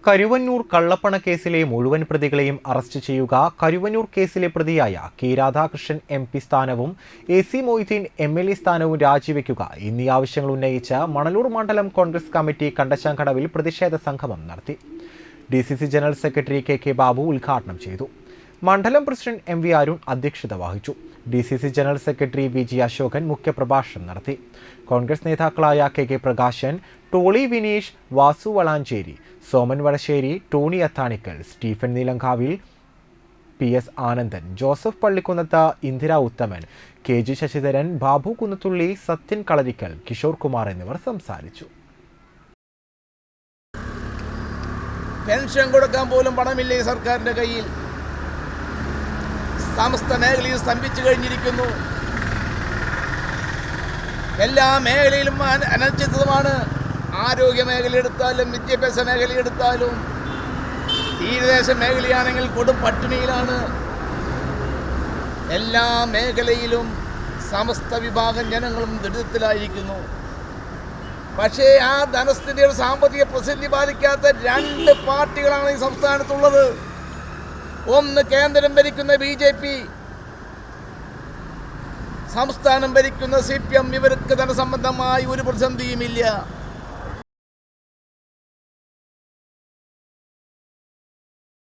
കരുവന്നൂർ കള്ളപ്പണ കേസിലെ മുഴുവൻ പ്രതികളെയും അറസ്റ്റ് ചെയ്യുക, കരുവന്നൂർ കേസിലെ പ്രതിയായ കെ രാധാകൃഷ്ണൻ MP സ്ഥാനവും AC മൊയ്തീൻ MLA സ്ഥാനവും രാജിവെക്കുക എന്നീ ആവശ്യങ്ങൾ ഉന്നയിച്ച് മണലൂർ മണ്ഡലം കോൺഗ്രസ് കമ്മിറ്റി കണ്ടശാങ്കടവിൽ പ്രതിഷേധ സംഗമം നടത്തി. DCC general secretary KK Babu ഉദ്ഘാടനം ചെയ്തു. മണ്ഡലം പ്രസിഡന്റ് MV അരുൺ അധ്യക്ഷത വഹിച്ചു. DCC general secretary VG Ashokan മുഖ്യപ്രഭാഷണം നടത്തി. കോൺഗ്രസ് നേതാക്കളായ KK Prakashan, Tolly Vineesh, Vasu Valanchery, Soman Vadassery, Tony Athanikkal, Stephen Neelankavil, PS Anandan, Joseph Pallikkunnath, Indira Uthaman, KG Sasidharan, Babu Kunnathully, Sathyan Kalarikkal, Kishore Kumar എന്നിവർ സംസാരിച്ചു. പെൻഷൻ കൊടുക്കാൻ പോലും പണമില്ല ഈ സർക്കാരിൻ്റെ കയ്യിൽ. സമസ്ത മേഖലയിൽ സ്തംഭിച്ചു കഴിഞ്ഞിരിക്കുന്നു. എല്ലാ മേഖലയിലും അനിശ്ചിതമാണ്. ആരോഗ്യ മേഖല എടുത്താലും വിദ്യാഭ്യാസ മേഖല എടുത്താലും തീരദേശ മേഖലയാണെങ്കിൽ കൊടും പട്ടിണിയിലാണ്. എല്ലാ മേഖലയിലും സമസ്ത വിഭാഗം ജനങ്ങളും ദുരിതത്തിലായിരിക്കുന്നു. പക്ഷേ ആ ധനസ്ഥിതിയുടെ സാമ്പത്തിക പ്രതിസന്ധി ബാധിക്കാത്ത രണ്ട് പാർട്ടികളാണ് ഈ സംസ്ഥാനത്തുള്ളത്. ഒന്ന് കേന്ദ്രം ഭരിക്കുന്ന BJP, സംസ്ഥാനം ഭരിക്കുന്ന CPM. ഇവർക്ക് ധനസംബന്ധമായി ഒരു പ്രതിസന്ധിയുമില്ല.